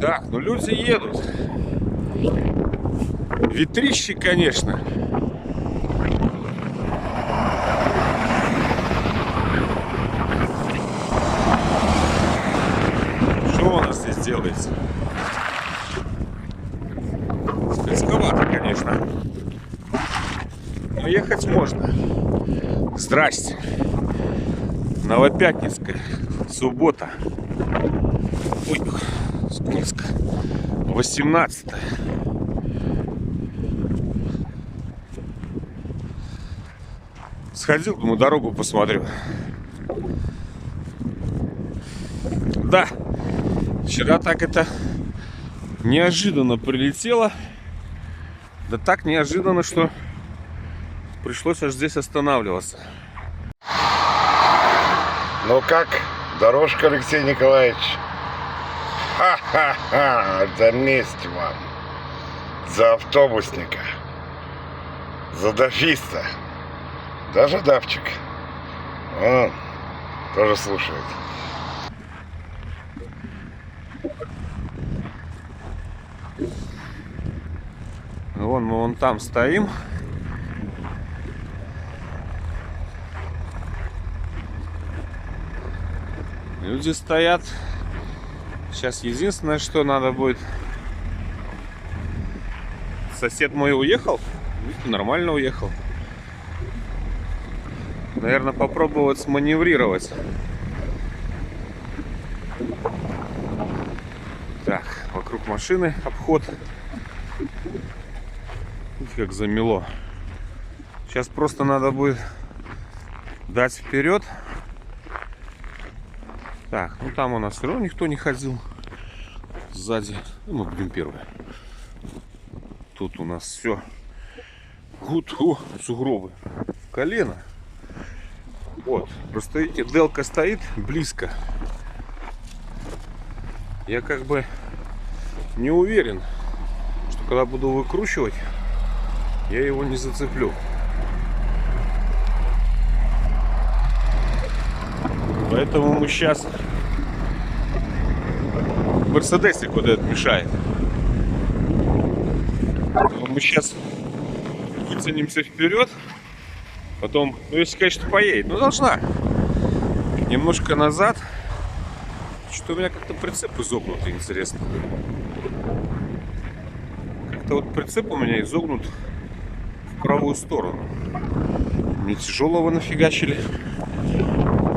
Так, ну люди едут. Ветрище, конечно. Что у нас здесь делается? Скользковато, конечно. Но ехать можно. Здрасте. Новопятницкая. Суббота. Ой, скользко. 18. Сходил, думаю, дорогу посмотрю. Да, вчера так это неожиданно прилетело. Да так неожиданно, что пришлось аж здесь останавливаться. Ну как, дорожка, Алексей Николаевич? Ха-ха-ха, это месть вам. За автобусника. За дофиста. Даже давчик. Он тоже слушает. Вон мы вон там стоим. Люди стоят. Сейчас единственное, что надо будет. Сосед мой уехал. Нормально уехал. Наверное, попробовать сманеврировать. Так, вокруг машины обход. Видите, как замело. Сейчас просто надо будет дать вперед. Так, ну там у нас все равно никто не ходил. Сзади. Ну, мы будем первые. Тут у нас все. Сугробы. Колено. Вот. Просто видите, Делка стоит близко. Я как бы не уверен, что когда буду выкручивать, я его не зацеплю. Поэтому мы сейчас Мерседесик вот этот мешает. Мы сейчас вытянемся вперед. Потом, ну если, конечно, поедет, ну должна. Немножко назад. Что у меня как-то прицеп изогнутый, интересно. Как-то вот прицеп у меня изогнут в правую сторону. Не тяжелого нафигачили.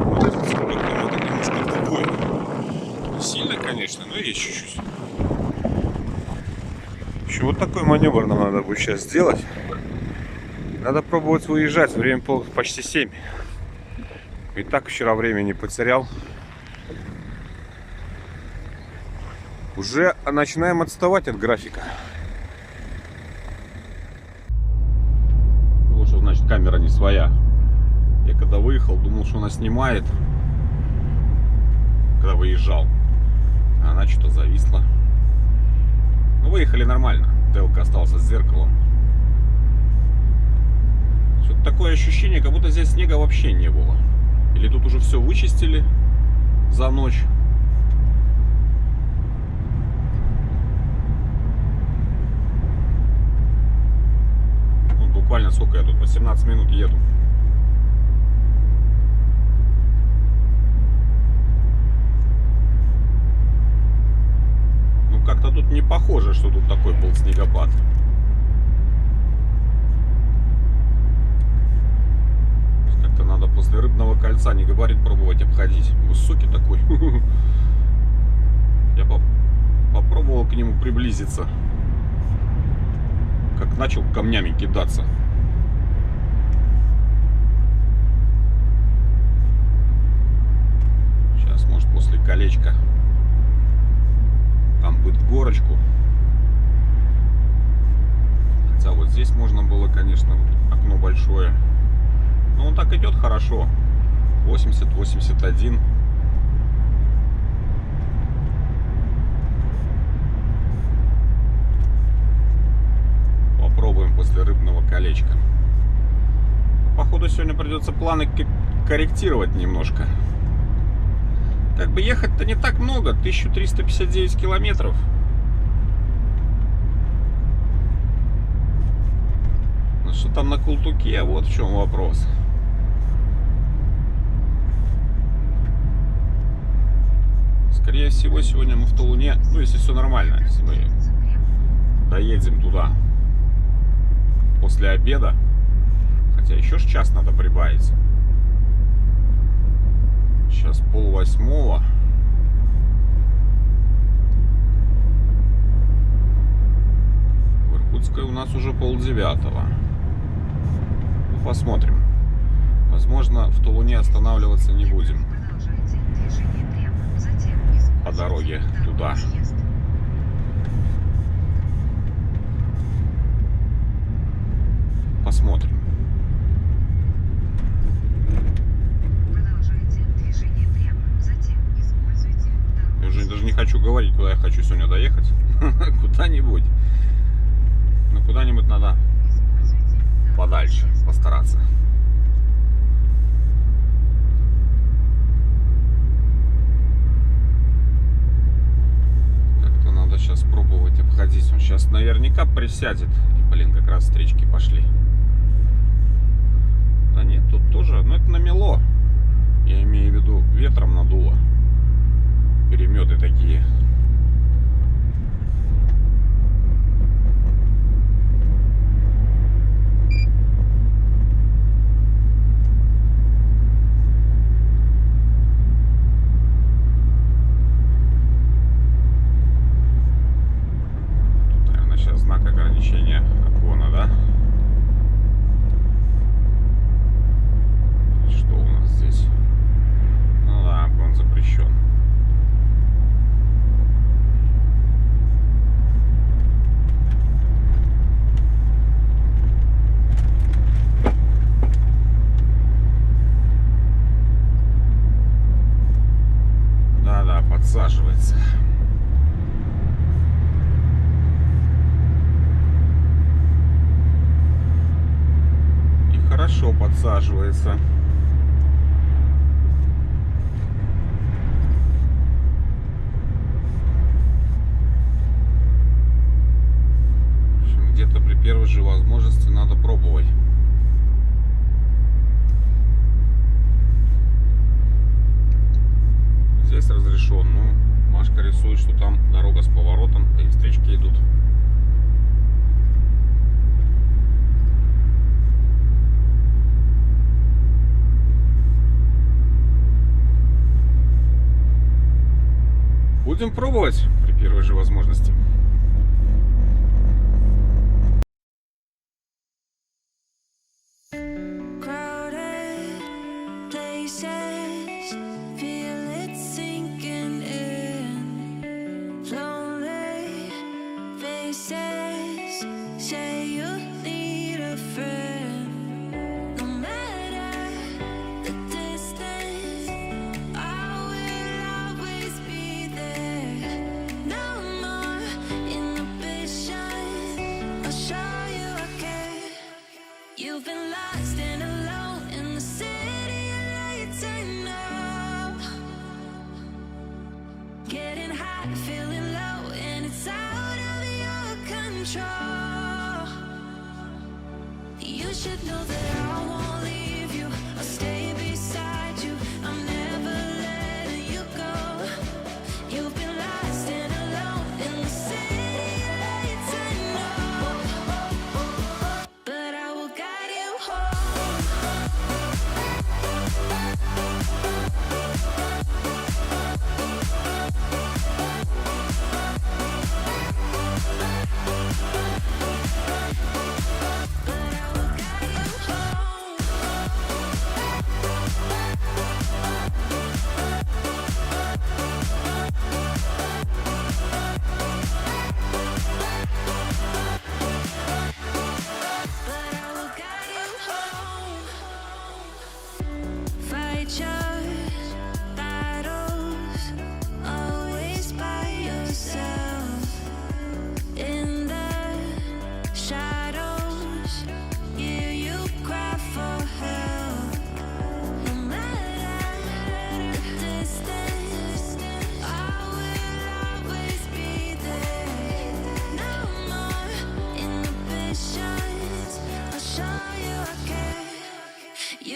Вот этот это немножко другой. Сильно, конечно, но есть чуть-чуть. Еще вот такой маневр нам надо будет сейчас сделать. Надо пробовать выезжать. Время почти 7. И так вчера времени потерял. Уже начинаем отставать от графика. Вот что значит камера не своя. Я когда выехал, думал, что она снимает. Когда выезжал. А она что-то зависла. Ну, выехали нормально. Делка остался с зеркалом. Что-то такое ощущение, как будто здесь снега вообще не было. Или тут уже все вычистили за ночь. Ну, буквально сколько я тут? По 17 минут еду. Ну, как-то тут не похоже, что тут такой был снегопад. Как-то надо после Рыбного кольца не габарит пробовать обходить. Высокий такой. Я попробовал к нему приблизиться. Как начал камнями кидаться. Сейчас, может, после колечка там будет горочку. Хотя вот здесь можно было, конечно, окно большое. Но он так идет хорошо. 80-81. Попробуем после Рыбного колечка. Походу сегодня придется планы корректировать немножко. Как бы ехать-то не так много, 1359 километров. Ну что там на Култуке, вот в чем вопрос. Скорее всего, сегодня мы в Тулуне, ну если все нормально, если мы доедем туда после обеда, хотя еще ж час надо прибавить. Сейчас 7:30. В Иркутской у нас уже 8:30. Ну, посмотрим. Возможно, в Тулуне останавливаться не будем по дороге туда. Посмотрим. Я уже даже не хочу говорить, куда я хочу сегодня доехать. Куда-нибудь. Но куда-нибудь надо подальше постараться. Как-то надо сейчас пробовать обходить. Он сейчас наверняка присядет. И, блин, как раз встречки пошли. Да нет, тут тоже, но это намело. Я имею в виду, ветром надуло. Переметы такие. Тут, наверное, сейчас знак ограничения обгона, да? Что у нас здесь? Ну да, обгон запрещен. Да-да, подсаживается. И хорошо подсаживается. В общем, где-то при первой же возможности надо пробовать. Здесь разрешен, ну, Машка рисует, что там дорога с поворотом, и встречки идут. Будем пробовать при первой же возможности. You've been lost and alone in the city of lights, I know. Getting high, feeling low, and it's out of your control. You should know that I won't leave you. I'll stay beside you. I'm never letting you go. You've been lost and alone in the city of lights, I know. But I will guide you home. But I will guide you home. But I will guide you home. Fight your battles, always by yourself. In the shadows,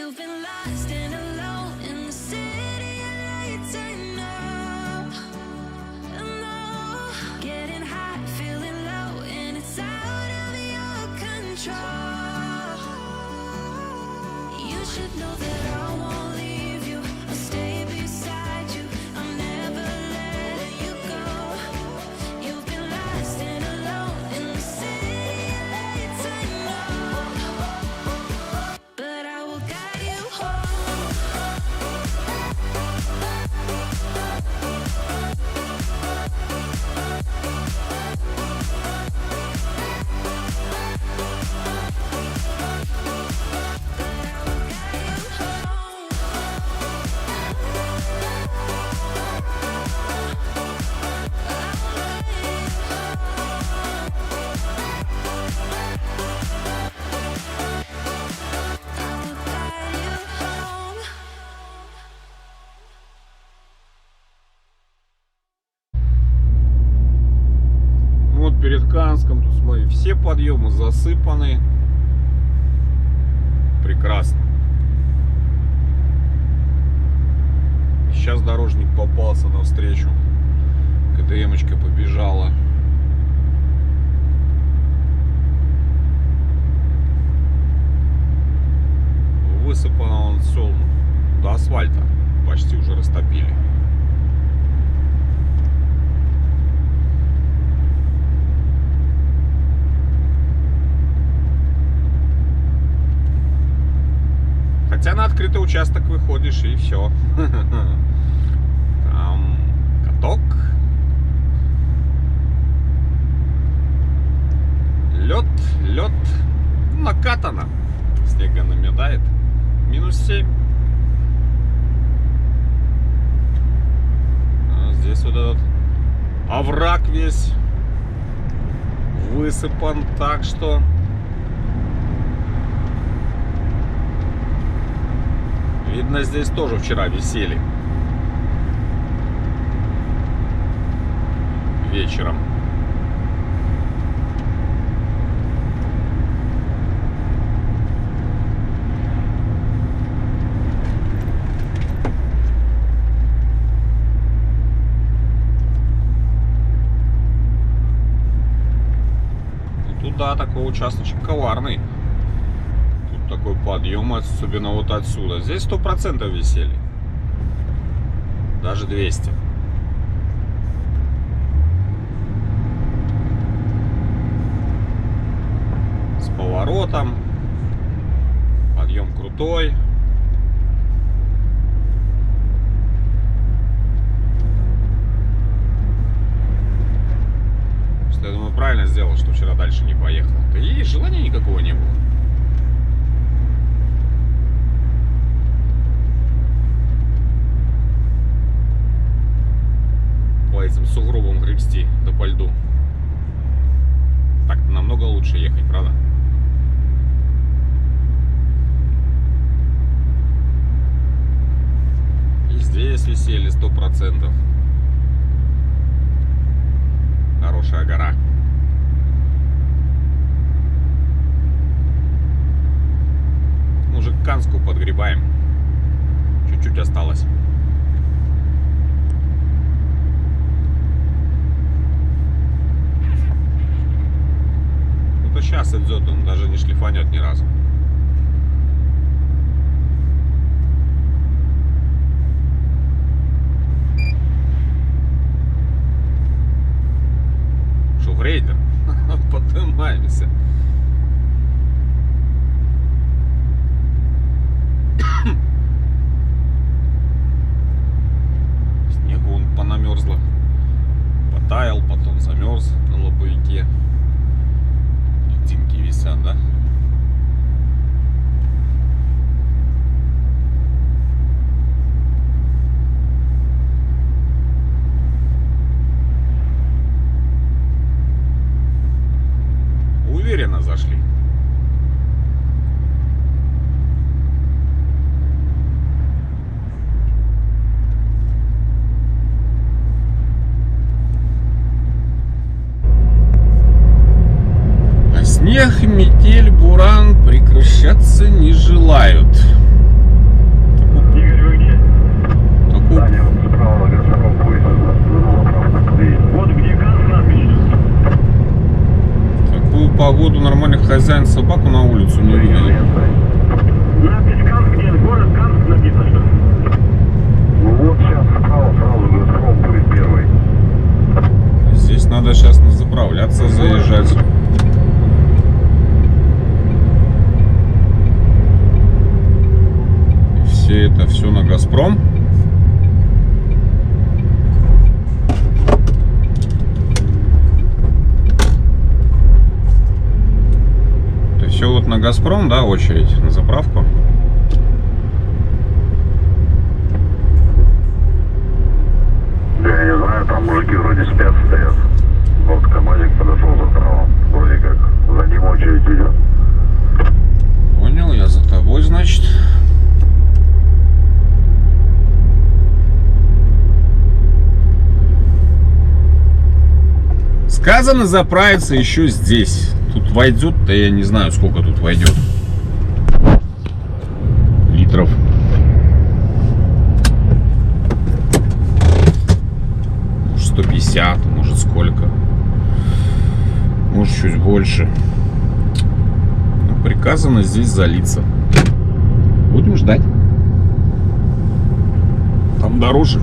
You've been lost and alone in the city of lights. I know. Getting high, feeling low, and it's out of your control. You should know that I won't leave you. I'll stay beside you. I'm never letting you go. You've been lost and alone in the city of lights. I know, but I will guide you home. Вот перед Канском, тут смотри, все подъемы засыпаны. Прекрасно. Сейчас дорожник попался навстречу. КТМ-очка побежала. Высыпано он все до асфальта. Почти уже растопили. Хотя на открытый участок выходишь и все. Там каток. Лед накатано. Снега намедает. -7. А здесь вот этот овраг весь высыпан так, что видно, здесь тоже вчера висели. Вечером. И тут, да, такой участочек коварный. Такой подъем, особенно вот отсюда. Здесь 100% висели. Даже 200. С поворотом. Подъем крутой. Что, я думаю, правильно сделал, что вчера дальше не поехал. Да и желания никакого не было. По этим сугробам гребсти да по льду. Так-то намного лучше ехать, правда? И здесь висели 100%. Хорошая гора. Уже к Канску подгребаем. Чуть-чуть осталось. Сейчас идет, он даже не шлифанет ни разу. Шугрейдер. Поднимаемся. Снегу он понамерзло. Потаял, потом замерз на лобовике. Тинки висят, да? Уверенно зашли. Снег, метель, буран прекращаться не желают. погоду нормальных хозяин собаку на улицу не выгонит. Надпись Канск, где город Канск написано, что ли? Ну вот сейчас справа сразу Газпром будет первый. Здесь надо сейчас на заправляться заезжать. Все на Газпром. Это все вот на Газпром, да, очередь на заправку. Да я не знаю, там мужики вроде спят, стоят. Вот КамАЗик подошел за правом. Вроде как за ним очередь идет. Понял, я за тобой, значит. Сказано заправиться еще здесь. Тут войдет-то я не знаю, сколько тут войдет. Литров. Может 150, может сколько. Может чуть больше. Но приказано здесь залиться. Будем ждать. Там дороже.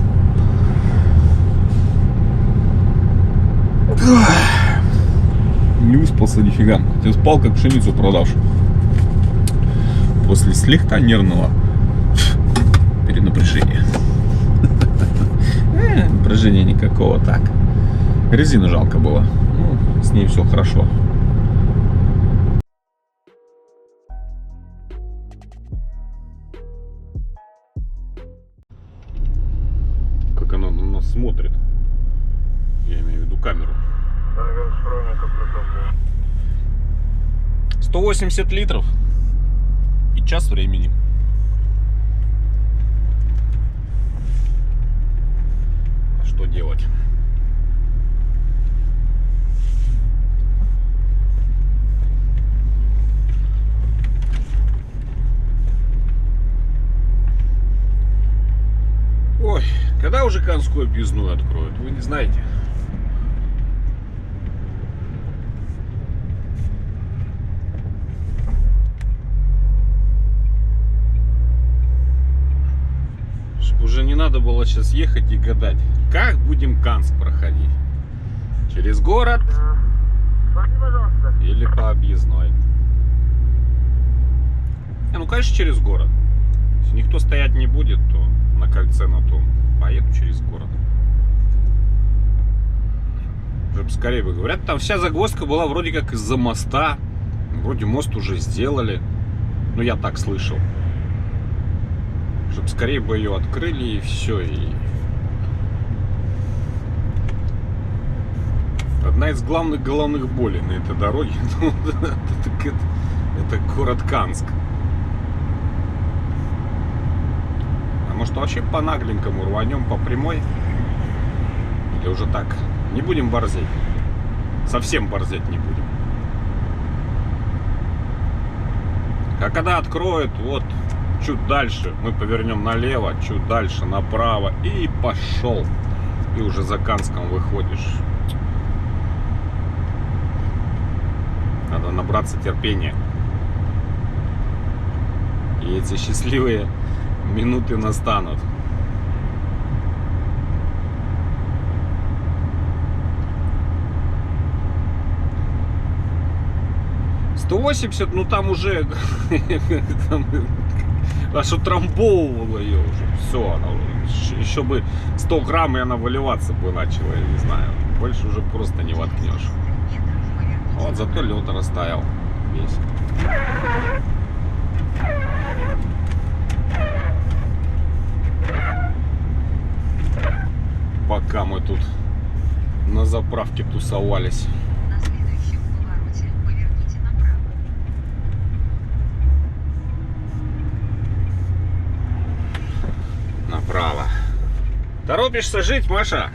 Не выспался нифига. Ты спал как пшеницу продавший. После слегка нервного перенапряжения. Напряжения никакого, так. Резину жалко было. Ну, с ней все хорошо. Как она на нас смотрит. Я имею в виду камеру. 180 литров и час времени. А что делать? Ой, когда уже Канскую объездную откроют, вы не знаете? Уже не надо было сейчас ехать и гадать, как будем Канск проходить. Через город или по объездной. Ну, конечно, через город. Если никто стоять не будет, то на кольце на том поеду через город. Чтобы скорее бы. Говорят, там вся загвоздка была вроде как из-за моста. Вроде мост уже сделали. Ну, я так слышал. Чтобы скорее бы ее открыли и все. И... Одна из главных головных болей на этой дороге это город Канск. А может вообще по нагленькому рванем по прямой? Или уже так? Не будем борзеть. Совсем борзеть не будем. А когда откроют, вот чуть дальше мы повернем налево, чуть дальше направо и пошел. И уже за Канском выходишь. Надо набраться терпения. И эти счастливые минуты настанут. «180», ну там уже аж утрамбовывала ее уже. Все, она, еще бы 100 грамм, и она выливаться бы начала, я не знаю. Больше уже просто не воткнешь. Вот зато лед растаял весь. Пока мы тут на заправке тусовались. На следующем повороте поверните направо. Направо. Торопишься жить, Маша?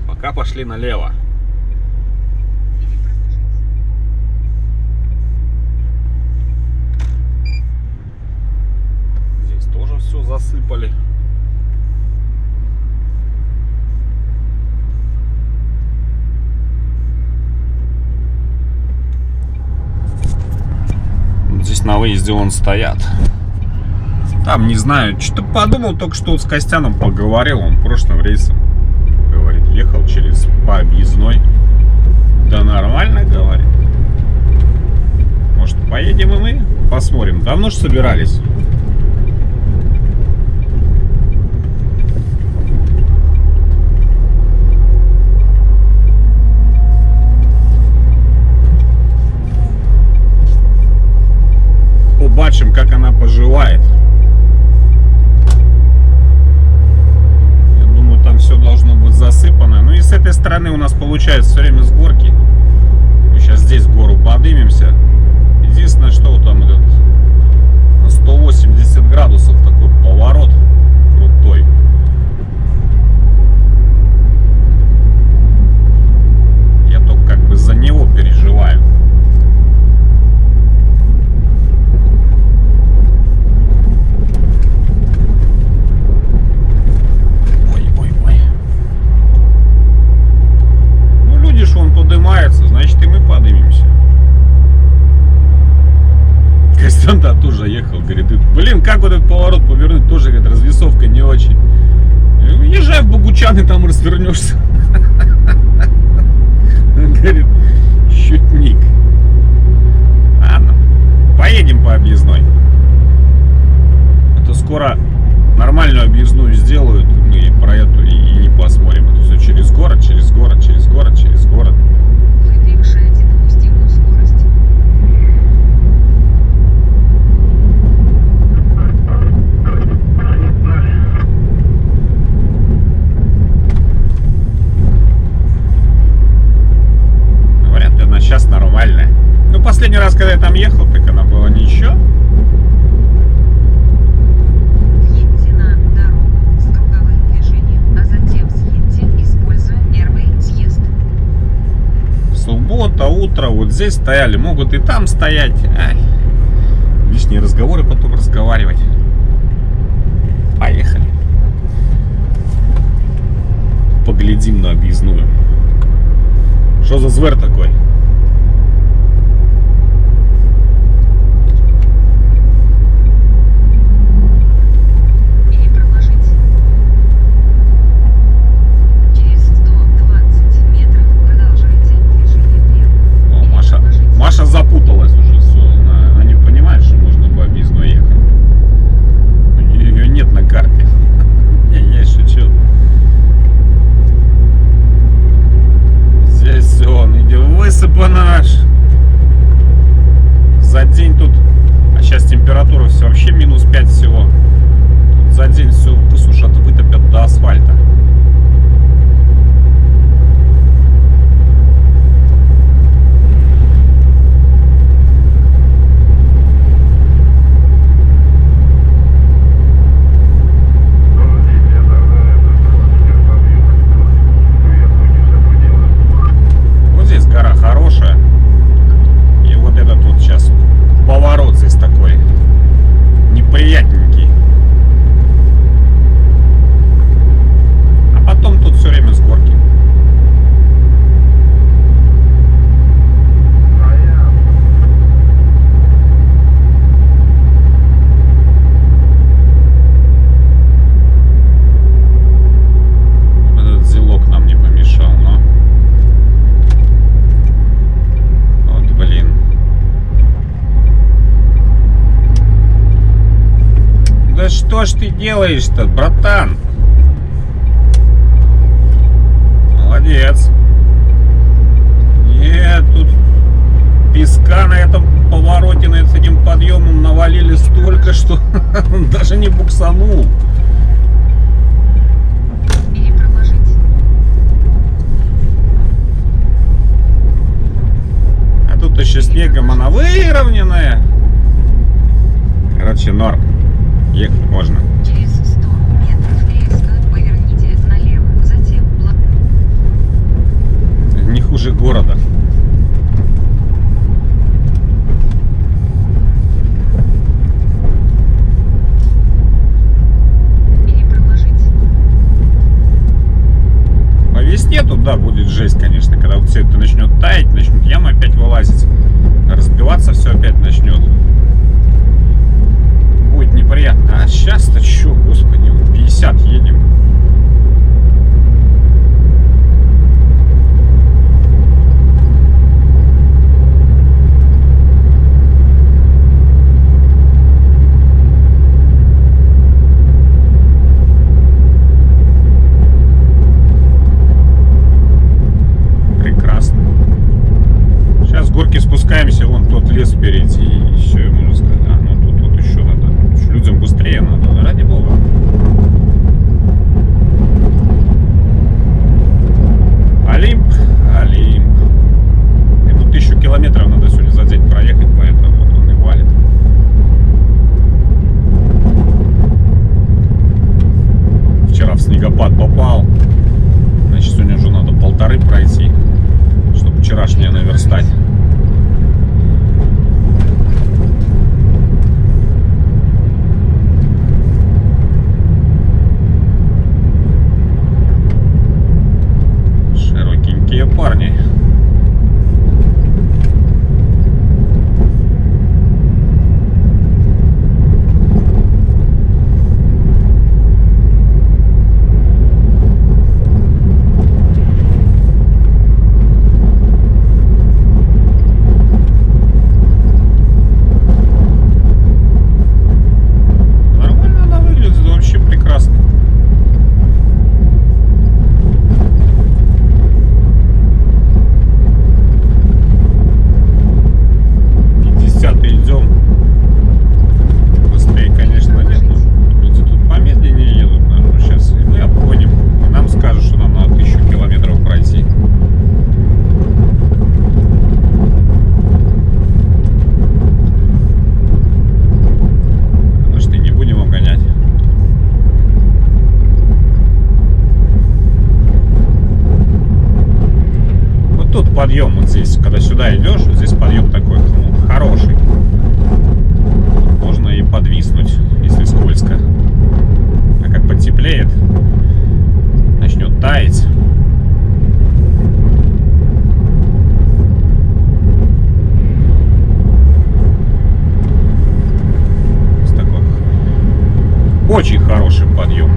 Пока пошли налево. Здесь тоже все засыпали. здесь на выезде вон стоят. Там, не знаю, что-то подумал, только что вот с Костяном поговорил. Он прошлым рейсом, говорит, ехал через по объездной. Да нормально, говорит. Может, поедем и мы? Посмотрим. Давно же собирались. Побачим, как она поживает. Я думаю, там все должно быть засыпано. Ну и с этой стороны у нас получается все время с горки. Мы сейчас здесь в гору поднимемся. Единственное, что вот там идет на 180 градусов такой поворот крутой. Я только как бы за него переживаю. Поднимается, значит и мы поднимемся. Костян да тоже ехал, говорит, блин, как вот этот поворот повернуть, тоже, говорит, развесовка не очень. Езжай в Богучан и там развернешься. Он говорит, шутник. Ладно, поедем по объездной. А то скоро нормальную объездную сделают, мы про эту и не посмотрим. Это все через город, через город, через город, через город. Вы превышаете допустимую скорость. Говорят, она сейчас нормальная. Ну, последний раз, когда я там ехал, так она была ничего. Въедьте на дорогу с круговым движением, а затем съедьте, используя первый съезд. Суббота, утро, вот здесь стояли, могут и там стоять. Ай, лишние разговоры потом разговаривать. Поехали. Поглядим на объездную. Что за зверь такой? Перепроложить. Через 120 метров продолжайте движение прямо. О, Маша запуталась уже. Она не понимает, что нужно по объездной ехать. Ее нет на карте. Я шучу. Здесь все, высыпано аж. За день тут, а сейчас температура все вообще минус 5 всего. Тут за день все высушат, вытопят до асфальта. Вот здесь гора хорошая. И вот этот вот сейчас поворот здесь такой неприятненький. А потом тут все время с горки. Этот зелок нам не помешал, но... Вот, блин. Да что ж ты делаешь-то, братан? Молодец. Нет, тут песка на этом повороте, с этим подъемом навалили столько, что он даже не буксанул. Перепроложить. А тут еще снегом она выровненная. Короче, норм. Ехать можно. Через 100 метров резко поверните налево. Затем Не хуже города. перепроложить. По весне тут, да, будет жесть, конечно. Когда вот все это начнет таять, начнут ямы опять вылазить, разбиваться все опять начнет. подъем вот здесь, когда сюда идешь, вот здесь подъем такой хороший. Можно и подвиснуть, если скользко. А как потеплеет, начнет таять. Такой очень хороший подъем.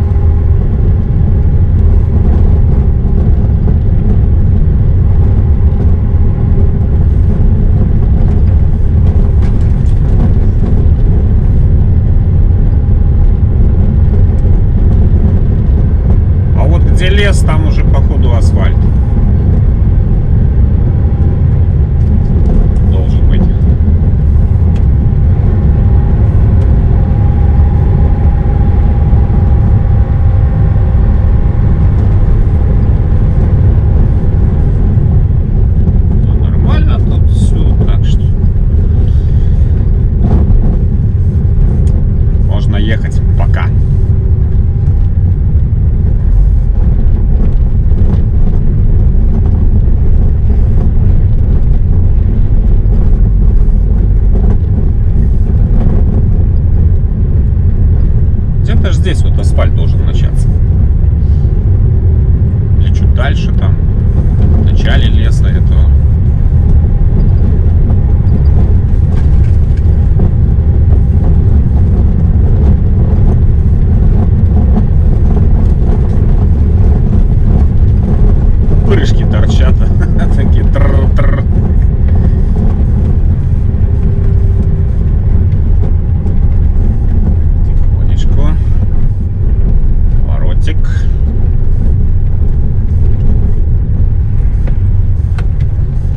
Где лес, там уже походу асфальт должен быть. Ну, нормально тут все, так что можно ехать пока. Здесь вот асфальт должен начаться. Или чуть дальше там, в начале леса этого. Пырышки торчат. Такие тр-тр.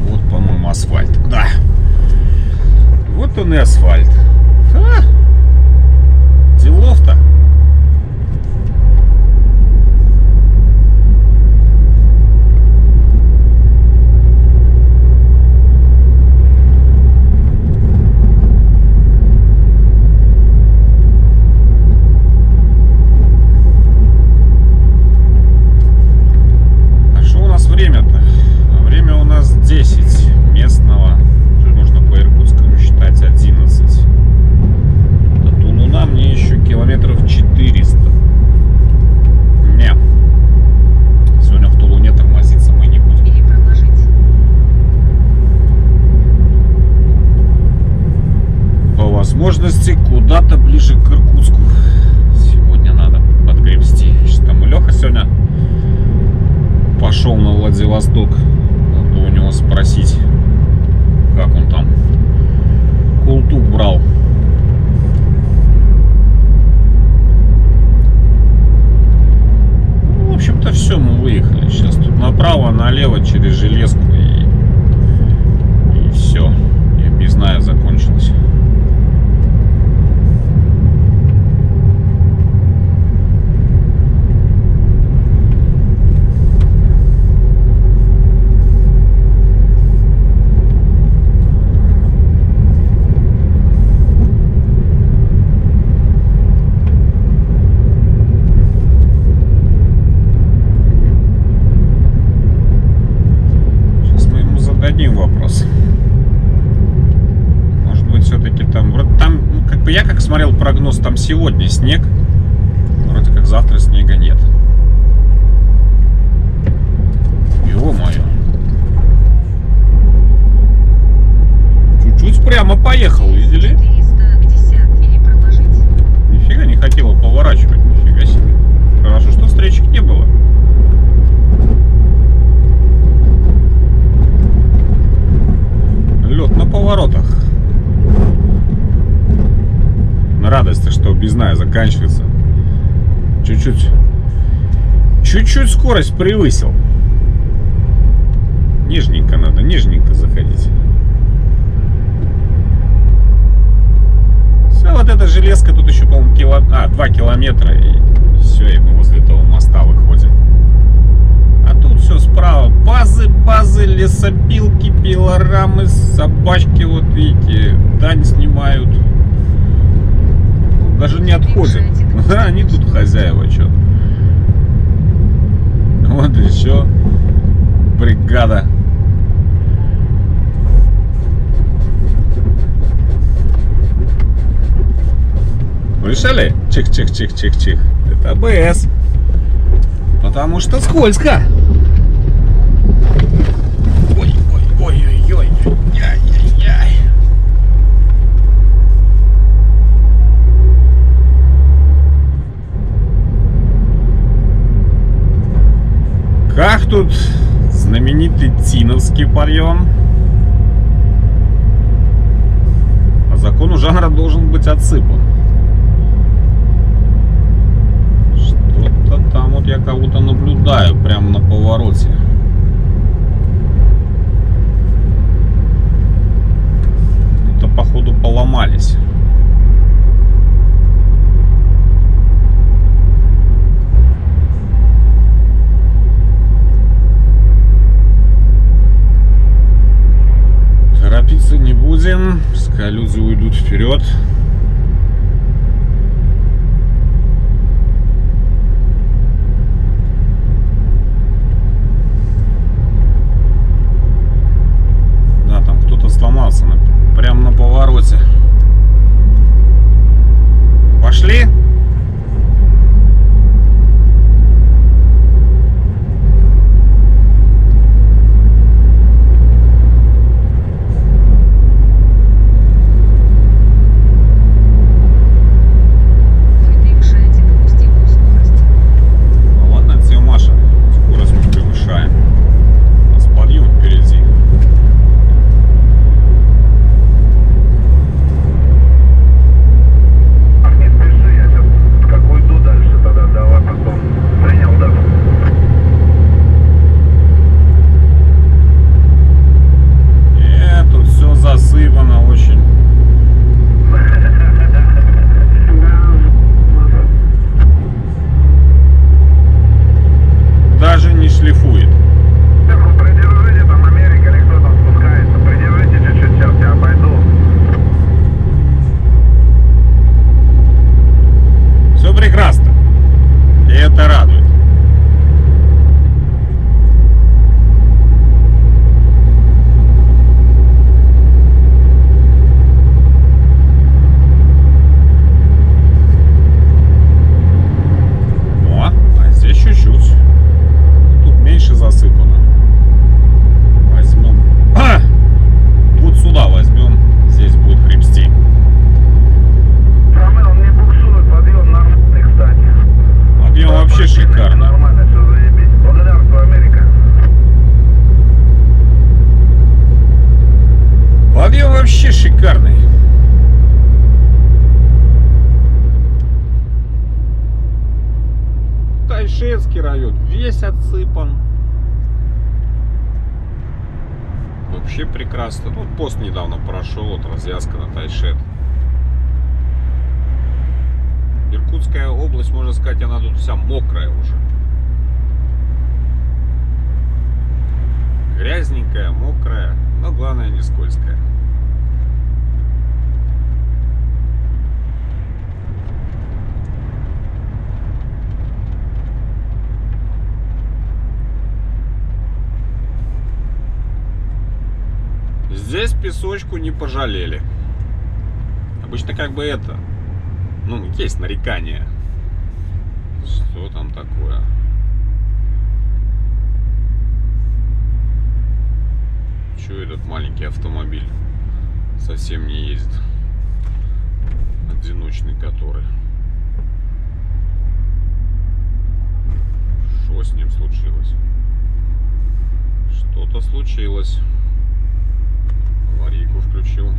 Вот, по-моему, асфальт. Да. Вот он и асфальт. Делов-то. Время-то? Время у нас 10 местного. Уже можно по иркутскому считать 11. До Тулуна мне еще километров 400. Не. Сегодня в Тулуне тормозиться мы не будем. Или проложить. По возможности куда-то ближе к Иркутску. Сегодня надо подгребсти. Сейчас там Леха сегодня пошел на Владивосток. Надо у него спросить, как он там Култук брал. Ну, в общем-то, все, мы выехали. Сейчас тут направо, налево через железку и все. И объездная закончилась. Зададим вопрос. Может быть, все-таки там... Вроде там, ну, как бы я как смотрел прогноз, там сегодня снег. Вроде как завтра снега нет. Ё-моё. Чуть-чуть прямо поехал, видели? 450. Или проложить. Нифига не хотела поворачивать, нифига себе. Хорошо, что встречек не было. Лед на поворотах. На радости, что объездная заканчивается. Чуть-чуть скорость превысил. Нежненько надо, нежненько заходить. Все, вот эта железка тут еще, по-моему, 2 километра. И все, и мы возле этого моста выходим. А тут все справа. Базы, лесопилки, пилорамы, собачки, вот видите, дань снимают. Даже не отходят. Они тут хозяева, что. Вот еще бригада Слышали? Чих-чих-чих-чих-чих. Это АБС. Потому что скользко. Ой-ой-ой-ой-ой. Яй-яй-яй. Как тут знаменитый Тиновский подъем? По закону жанра должен быть отсыпан. Что-то там вот я кого-то наблюдаю прямо на повороте. Это походу поломались. Торопиться не будем, пускай люди уйдут вперед. Да, там кто-то сломался прямо на повороте. Пошли? Вы превышаете допустимую скорость. Ну ладно тебе, Маша, скорость мы превышаем. У нас подъем впереди. Не спеши, я сейчас как уйду дальше, тогда давай потом принял дату. Тут все засыпано очень. Даже не шлифует. Сверху придержите, там Америка или кто там спускается. Придержите чуть-чуть, сейчас я обойду. Все прекрасно. И это радует. О, а здесь чуть-чуть. Тут меньше засыпано. Возьмем. Вот сюда возьмем. Здесь будет хребсти. Самый он не буксует, подъем нормальный, кстати. Подъем вообще шикарный. Нормально, все заебись. Благодарствую, Америка. Подъем вообще шикарный. Тайшетский район весь отсыпан. Вообще прекрасно. Ну, пост недавно прошел, вот развязка на Тайшет. Иркутская область, можно сказать, она тут вся мокрая уже. Грязненькая, мокрая, но главное не скользкая. Здесь песочку не пожалели. Обычно как бы это, ну, есть нарекания. Что там такое? Чё этот маленький автомобиль совсем не ездит? Одиночный который. Что с ним случилось? Что-то случилось. Аварийку включил.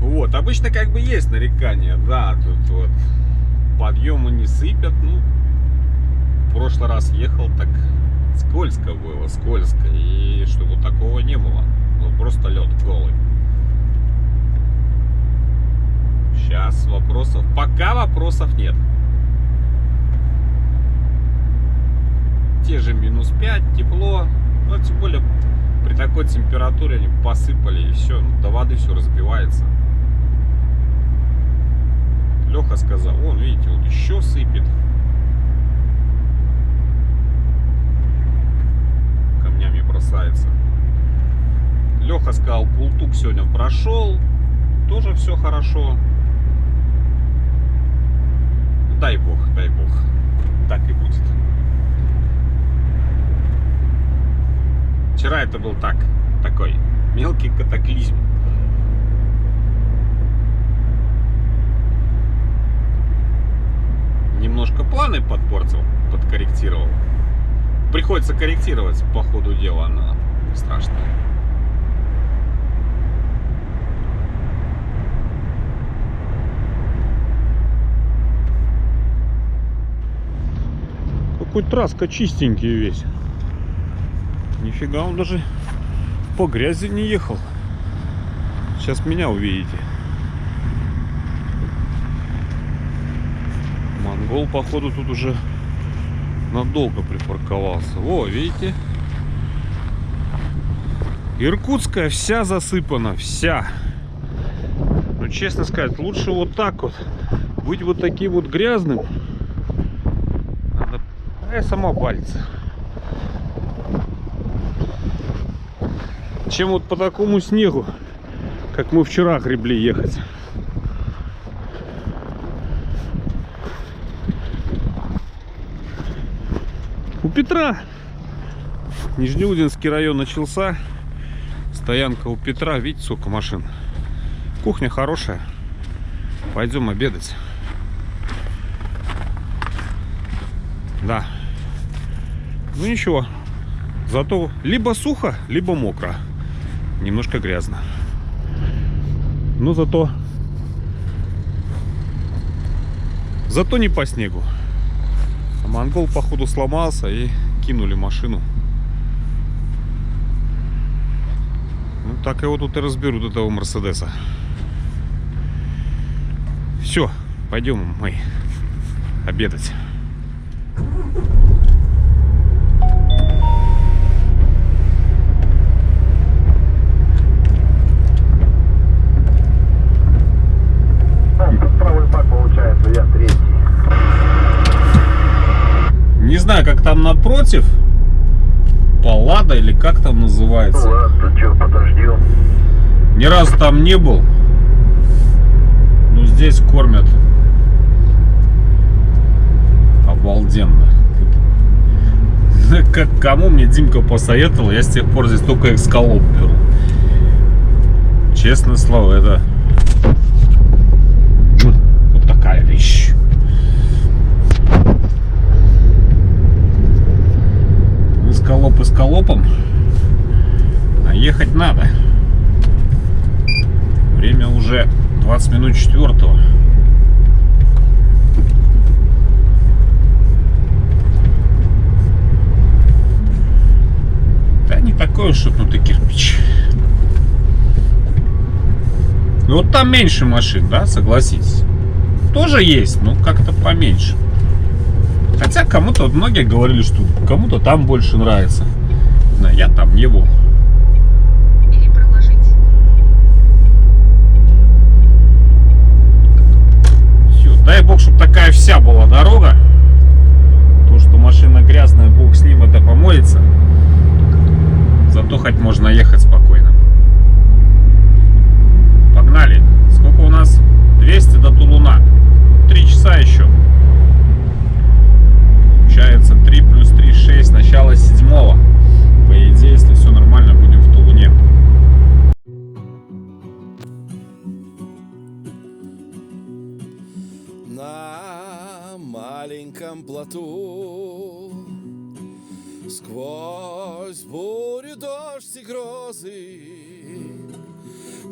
Вот, обычно как бы есть нарекания, да, тут вот подъемы не сыпят, ну, в прошлый раз ехал, так скользко было, скользко, и чтобы такого не было, вот просто лед голый. Сейчас вопросов, пока вопросов нет. Те же -5, тепло, но тем более при такой температуре они посыпали и все, до воды все разбивается. Леха сказал, вон, видите, вот еще сыпет. сказал, Култук сегодня прошел. Тоже все хорошо. Дай бог, так и будет. Вчера это был такой мелкий катаклизм. Немножко планы подпортил, подкорректировал. Приходится корректировать по ходу дела, но не страшно. Какой Траска чистенький весь. Нифига, он даже по грязи не ехал. Сейчас меня увидите. Монгол, походу, тут уже надолго припарковался. О, видите? Иркутская вся засыпана, вся. Ну, честно сказать, лучше вот так вот. Быть вот таким вот грязным. Надо... сама пальцы. Чем вот по такому снегу, как мы вчера гребли ехать. У Петра Нижнеудинский район начался. Стоянка у Петра. Видите, сколько машин. Кухня хорошая. Пойдем обедать. Да. Ну ничего. Зато либо сухо, либо мокро. Немножко грязно. Но зато не по снегу. А монгол, походу, сломался и кинули машину. Ну так его тут и разберут, этого Мерседеса. Все, пойдем мы обедать. Правый пак получается, я третий. Не знаю, как там напротив. Паллада или как там называется. Ладно, что, подождем. Ни разу там не был. Ну, здесь кормят обалденно. Как кому мне Димка посоветовал, я с тех пор здесь только экскалоп беру. Честное слово, это вот такая вещь. Эскалоп эскалопом, а ехать надо. Время уже 20 минут 4-го. Да не такой уж шутнутый кирпич. Ну вот там меньше машин, да, согласитесь. Тоже есть, но как-то поменьше. Хотя кому-то, многие говорили, что кому-то там больше нравится. Но я там не был. Или проложить. Все, дай бог, чтобы такая вся была дорога. То, что машина грязная, бог с ним, это помоется. Зато хоть можно ехать спокойно. Погнали. Сколько у нас? 200 до Тулуна. 3 часа еще. Получается 3 плюс 3, 6. Начало 7-го. По идее, если все нормально, будем в Тулуне. На маленьком плоту сквозь бурю, дождь и грозы,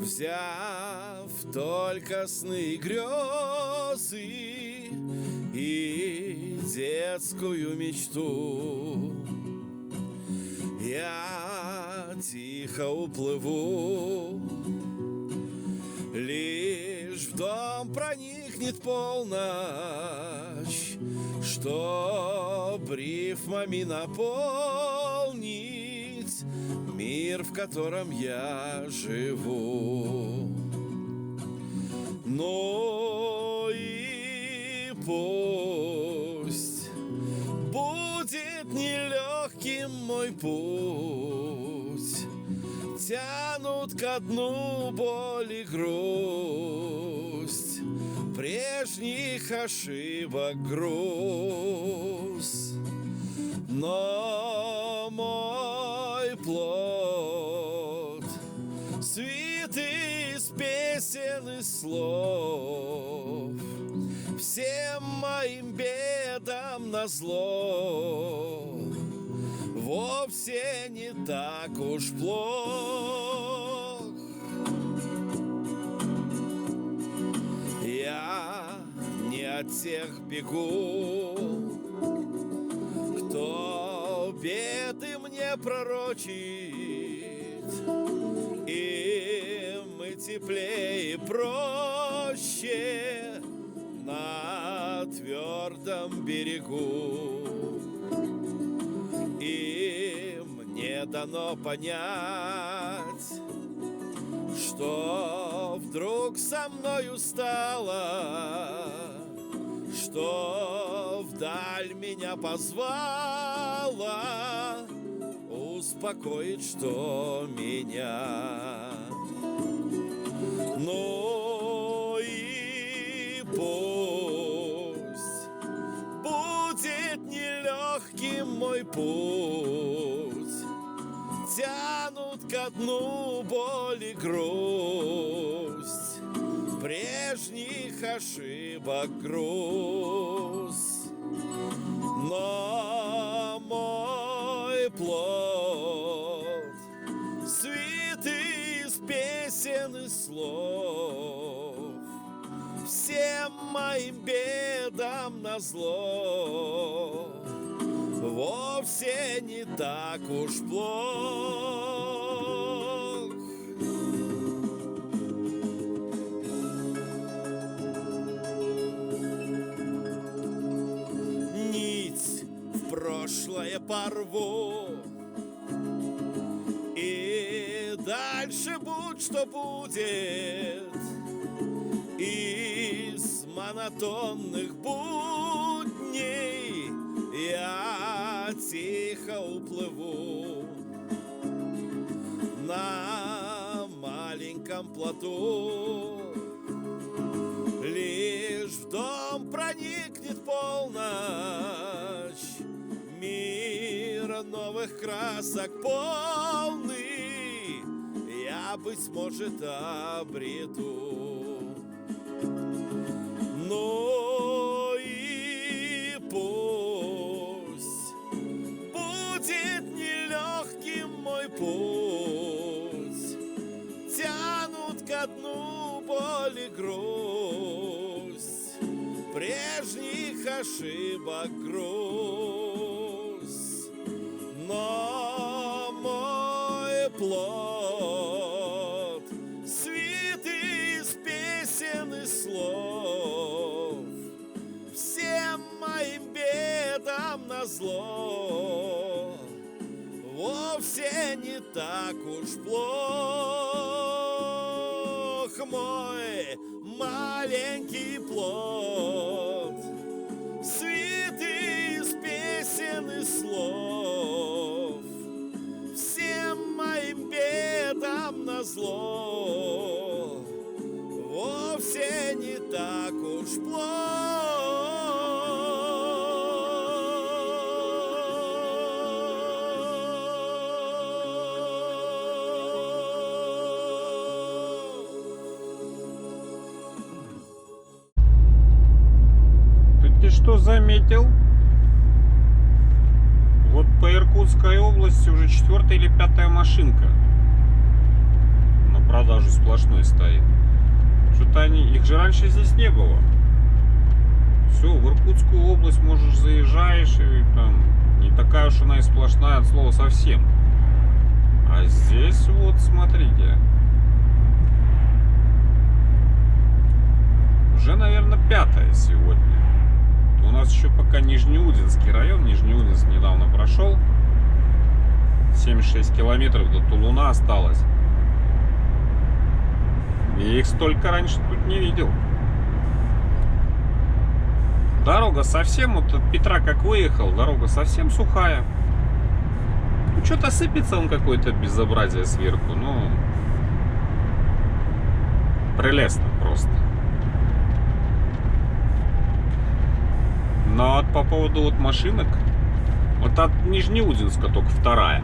взяв только сны и грезы и детскую мечту, я тихо уплыву. Лишь в дом проникнет полночь, чтоб рифмами наполнить мир, в котором я живу. Ну и пусть будет нелегким мой путь, тянут ко дну боль и грусть, прежних ошибок груз. Но мой плод свитый из песен и слов, всем моим бедам назло, вовсе не так уж плох. Я не от тех бегу, кто беды мне пророчит, им и теплее и проще на твердом берегу. И мне дано понять, что вдруг со мною стало, что вдаль меня позвала, успокоит, что меня. Ну и пусть будет нелегким мой путь, тянут ко дну боль и грусть, прежних ошибок груз. Но мой плод свитый из песен и слов, всем моим бедам назло, вовсе не так уж плох. Нить в прошлое порву, и дальше будь что будет. Из монотонных будней я тихо уплыву на маленьком плоту. Лишь в дом проникнет полночь, мир новых красок полный, я, быть может, обрету. Ну и пусть будет нелегким мой путь, тянут ко дну боль и грусть, прежних ошибок груз. Но мой плод свитый из песен и слов, всем моим бедам назло, вовсе не так уж плох мой маленький плод, свитый из песен и слов, всем моим бедам назло, вовсе не так уж Ты что заметил? Вот по Иркутской области уже 4-я или 5-я машинка на продажу сплошной стоит. Что-то их же раньше здесь не было. Все, в Иркутскую область можешь заезжаешь, и там не такая уж она и сплошная от слова совсем. А здесь вот смотрите, уже, наверное, 5-я сегодня. У нас еще пока Нижнеудинский район. Нижнеудинск недавно прошел. 76 километров до Тулуна осталось. Я их столько раньше тут не видел. Дорога совсем, вот от Петра как выехал, дорога совсем сухая. Что-то сыпется он какое-то безобразие сверху, ну прелестно просто. Но вот по поводу вот машинок, вот от Нижнеудинска только вторая.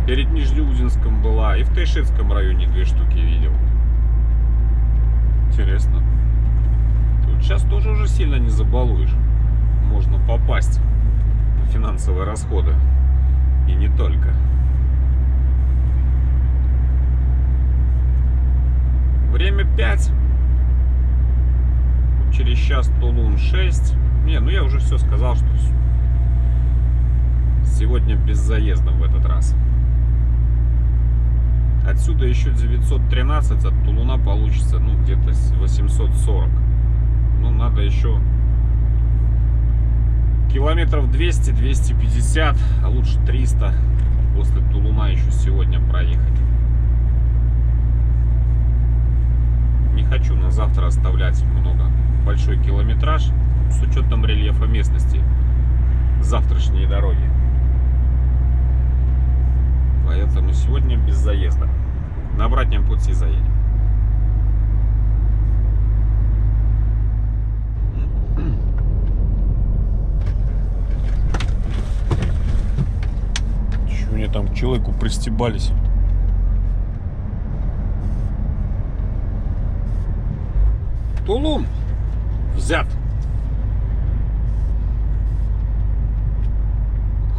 Перед Нижнеудинском была, и в Тайшетском районе 2 штуки видел. Интересно. Тут сейчас тоже уже сильно не забалуешь. Можно попасть на финансовые расходы. И не только. Время 5. Через час Тулун 6. Не, ну я уже все сказал, что сегодня без заезда в этот раз. Отсюда еще 913, от Тулуна получится, ну, где-то 840. Ну, надо еще километров 200-250, а лучше 300 после Тулуна еще сегодня проехать. Не хочу на завтра оставлять большой километраж с учетом рельефа местности завтрашней дороги. Поэтому сегодня без заезда. На обратном пути заедем. Чего мне там к человеку пристебались? Тулун взят.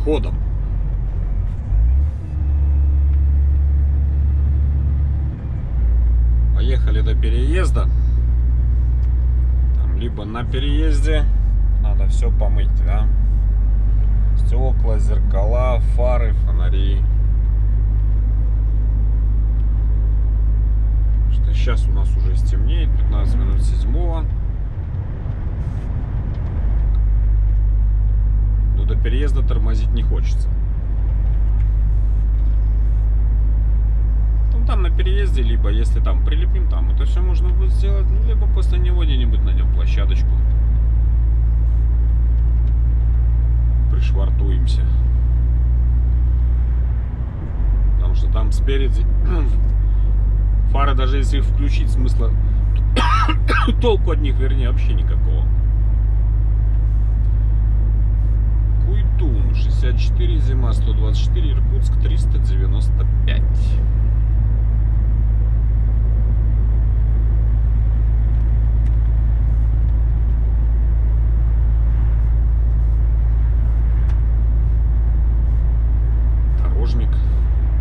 Ходом. Поехали до переезда. Там либо на переезде надо все помыть, да? Стекла, зеркала, фары, фонари. Что сейчас у нас уже стемнеет, 15 минут 7. Но до переезда тормозить не хочется. Там на переезде, либо если там прилепим, там это все можно будет сделать, либо после него где-нибудь на нем площадочку пришвартуемся. Потому что там спереди фары, даже если их включить, смысла толку от них, вернее, вообще никакого. Куйтун 64, зима 124, Иркутск 395.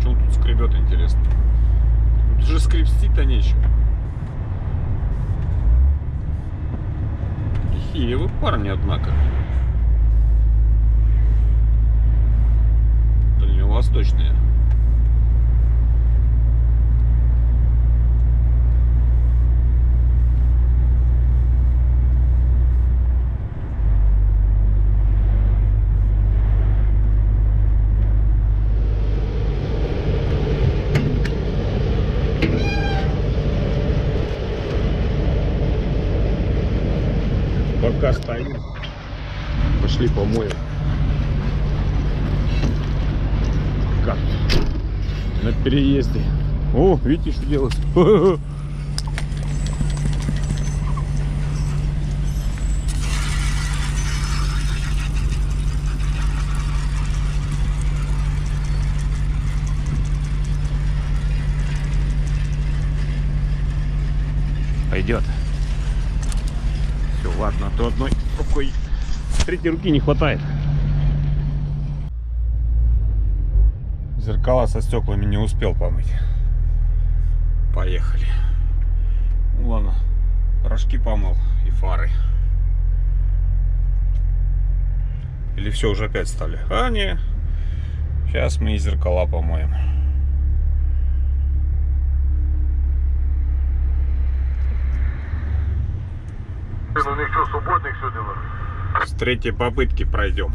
Что он тут скребет, интересно? Тут же скребсти-то нечего. Лихие вы парни, однако. Дальневосточные. Пока стоим, пошли помоем. Как? На переезде. О, видите, что делать? Пойдет. Все, ладно, а то одной рукой, третьей руки не хватает. Зеркала со стеклами не успел помыть. Поехали. Ну ладно, рожки помыл и фары. Или все уже опять стали? А, не. Сейчас мы и зеркала помоем. У них что, субботник сегодня? С третьей попытки пройдем.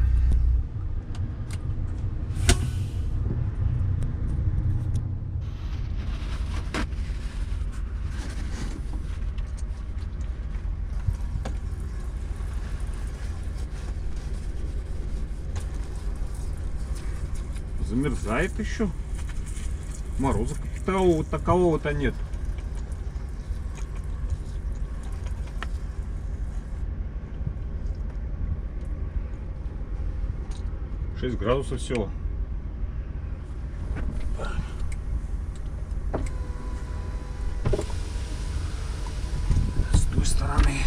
Замерзает еще. Мороза такового-то нет. 6 градусов всего. С той стороны.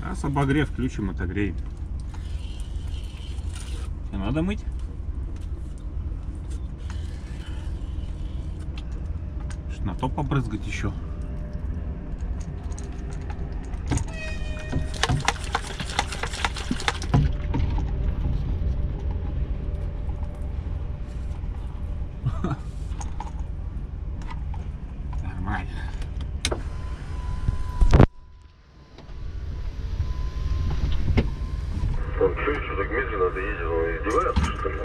Сейчас обогрев включим, отогреем. Не надо мыть. На то побрызгать еще. Нормально. Он что так медленно доедет? Он издевается, что ли?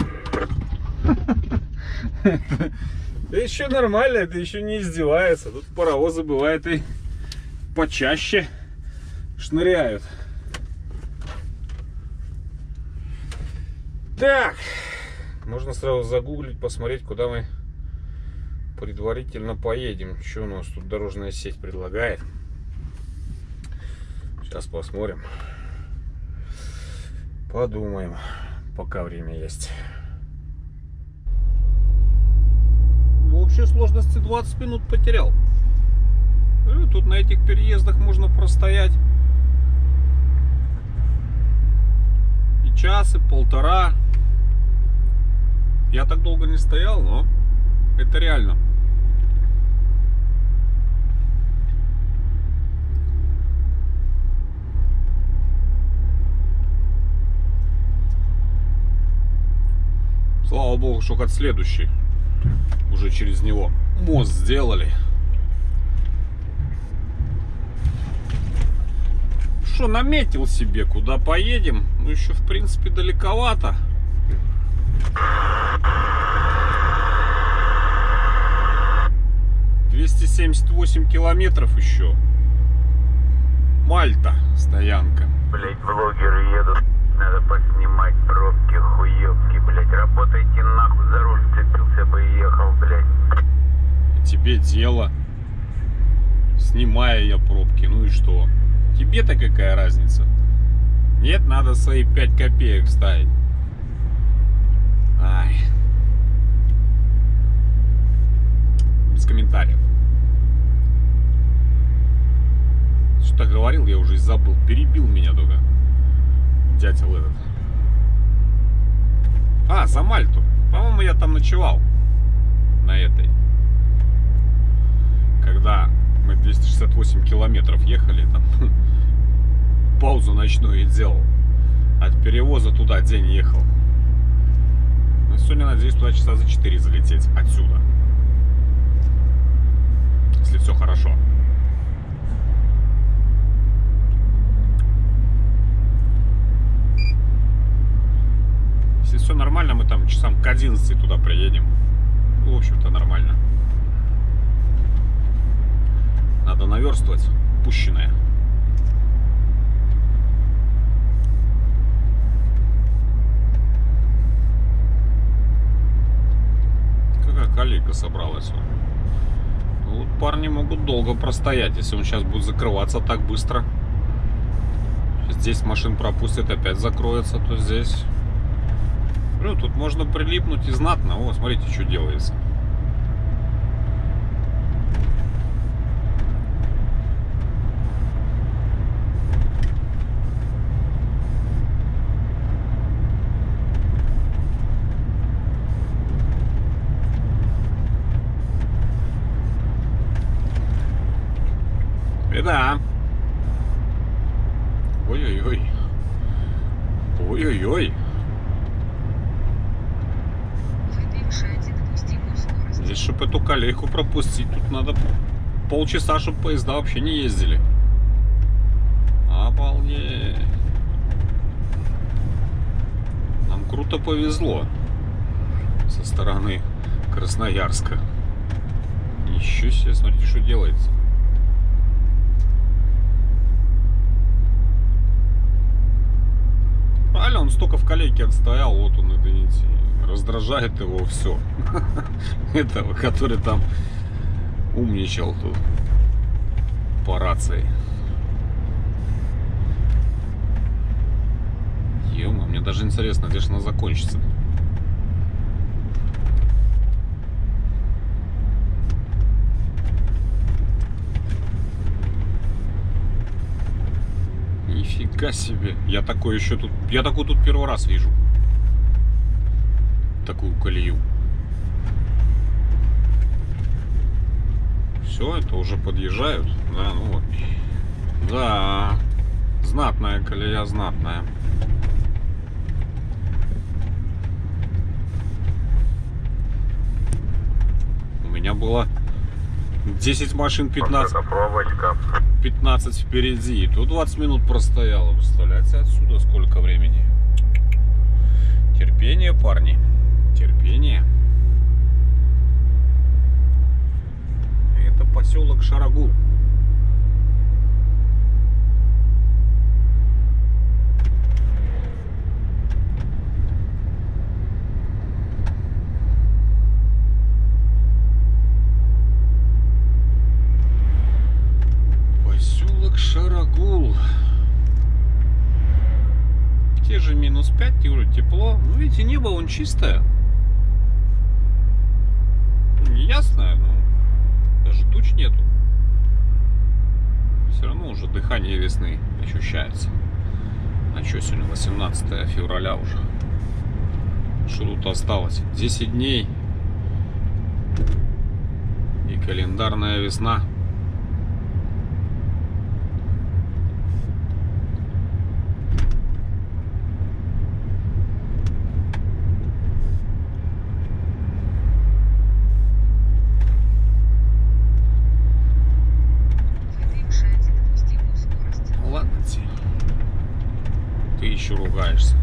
Да еще нормально, это еще не издевается. Тут паровозы бывает и почаще шныряют. Так, можно сразу загуглить, посмотреть, куда мы предварительно поедем. Что у нас тут дорожная сеть предлагает. Сейчас посмотрим. Подумаем, пока время есть. В общей сложности 20 минут потерял. Тут на этих переездах можно простоять и час, и полтора. Я так долго не стоял, но это реально. Слава богу, что хоть следующий уже через него мост сделали. Что, наметил себе, куда поедем? Ну, еще, в принципе, далековато. «278 километров еще. Мальта, стоянка. Блять, блогеры едут, надо поснимать пробки, хуёвки, блять. Работайте нахуй, за руль вцепился бы и ехал, блять. Тебе дело. Снимаю я пробки, ну и что? Тебе-то какая разница? Нет, надо свои 5 копеек вставить. Ай. Без комментариев. Что говорил, я уже и забыл. Перебил меня только дятел этот. А, за Мальту. По-моему, я там ночевал. На этой. Когда мы 268 километров ехали, там паузу ночную и делал. От перевоза туда день ехал. Ну, сегодня надеюсь туда часа за 4 залететь отсюда. Если все хорошо. Если все нормально, мы там часам к 11 туда приедем. Ну, в общем-то, нормально. Надо наверстывать упущенное. Какая колейка собралась. Вот парни могут долго простоять, если он сейчас будет закрываться так быстро. Здесь машин пропустит, опять закроется, то здесь... Ну, тут можно прилипнуть и знатно. О, смотрите, что делается. Беда. Ой-ой-ой. Ой-ой-ой. Превышайте допустимую скорость. Здесь, чтобы эту колейку пропустить, тут надо полчаса, чтобы поезда вообще не ездили. Обалдеть. круто повезло со стороны Красноярска. Ничего себе, смотрите, что делается. Правильно, он столько в колейке отстоял, вот он, извините, раздражает его все. Этого, который там умничал тут по рации. Ё-моё, мне даже интересно, где же она закончится. Нифига себе. Я такой еще тут. Я такую тут первый раз вижу. Такую колею. Все, это уже подъезжают. Да, ну вот. Да. Знатная колея, знатная. У меня было 10 машин, 15. Пробочка. 15 впереди. И тут 20 минут простояло. Представляете, отсюда сколько времени. Терпение, парни. Терпение. Это поселок Шарагул. Шарагул. Те же -5, те вроде тепло. Ну, видите, небо вон чистое. Не ясное, но даже туч нету. Все равно уже дыхание весны ощущается. А что сегодня 18 февраля уже? Что тут осталось? 10 дней. И календарная весна. Ты еще ругаешься.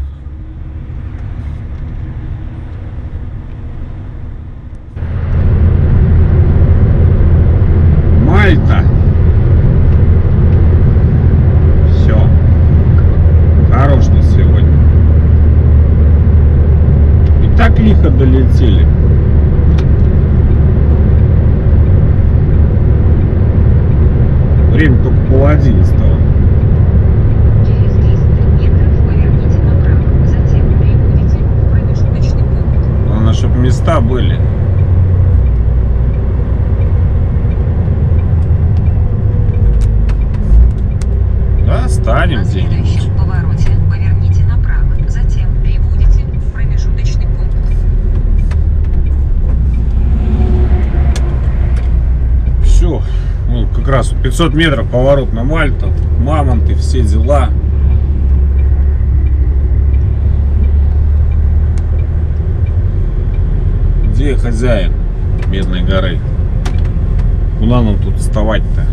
Мальта. Все. Хорош на сегодня. И так лихо долетели. Время только пол-11. Через 300 метров поверните направо. Затем прибудете в промежуточный пункт. Главное, чтобы места были. Да, станем На где-нибудь. следующем повороте поверните направо. Затем прибудете в промежуточный пункт. Все. Ну, как раз 500 метров поворот на Мальту. Мамонты, все дела. Где хозяин Медной горы? Куда нам тут вставать-то?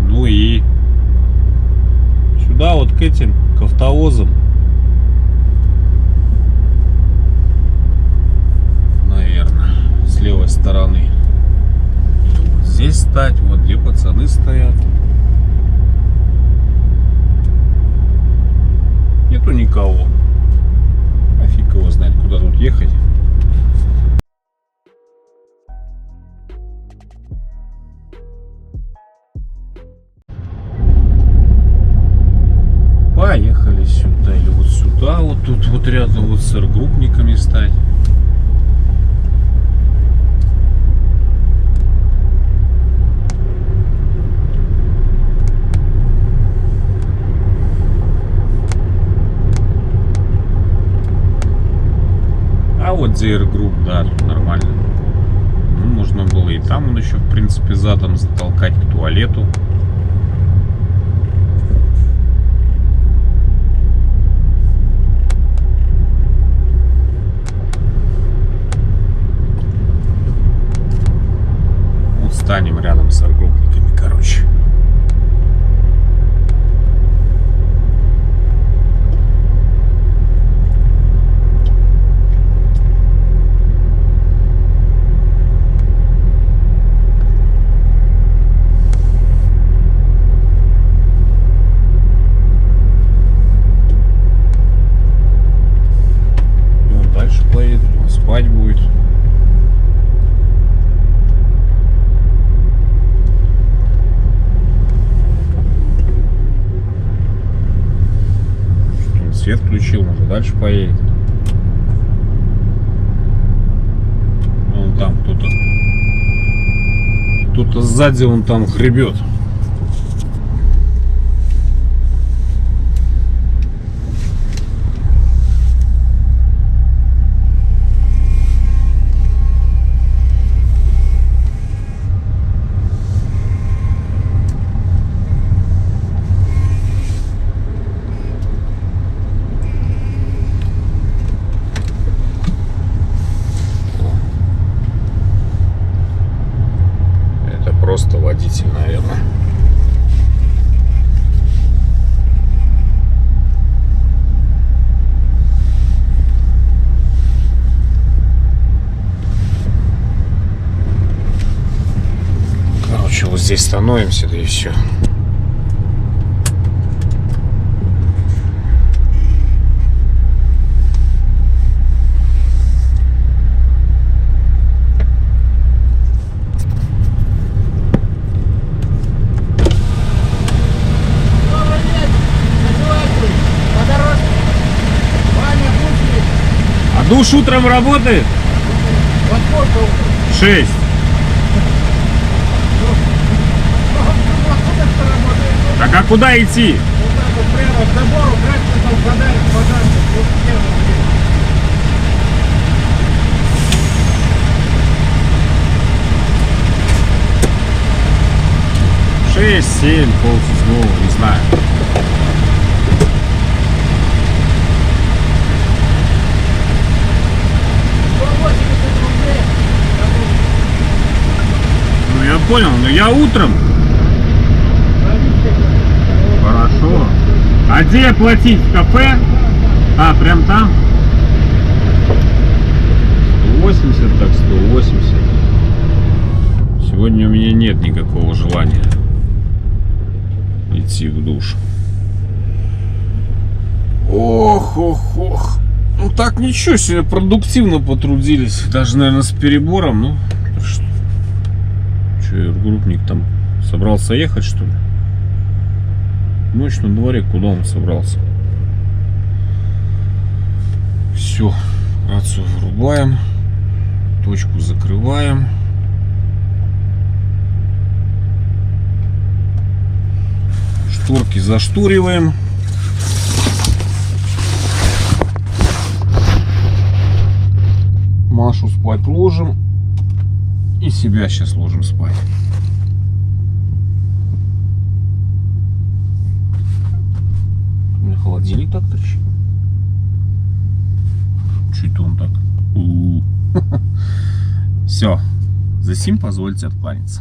Ну и сюда вот к этим, к автовозам. Наверное, с левой стороны. Или вот здесь стать, вот где пацаны стоят. Нету никого. А фиг его знает, куда тут ехать. Поехали сюда или вот сюда, вот тут вот рядом вот с группниками стать. А вот DR Group, да, тут нормально. Ну, можно было и там он еще, в принципе, задом затолкать к туалету. встанем рядом с аргопниками, короче. И он дальше поедет, он спать будет. Свет включил, может дальше поедет. Вон там кто-то сзади, он там гребет. Просто водитель, наверное. Короче, вот здесь становимся, да и все. Душ утром работает? 6. Так а куда идти? Шесть, 7, полседьмого, не знаю. Ну я понял, но я утром. Хорошо. А где платить? В кафе? А, прям там? 180, так 180. Сегодня у меня нет никакого желания идти в душ. Ох, ох, ох. Ну так ничего, сегодня продуктивно потрудились. Даже, наверное, с перебором. Ну, что, группник там собрался ехать, что ли? Ночь на дворе, куда он собрался? Все, рацию вырубаем. Точку закрываем. Шторки заштуриваем. Машу спать ложим. И себя сейчас ложим спать. У меня холодильник так трещит. Чуть он так. Все. За сим позвольте откланяться.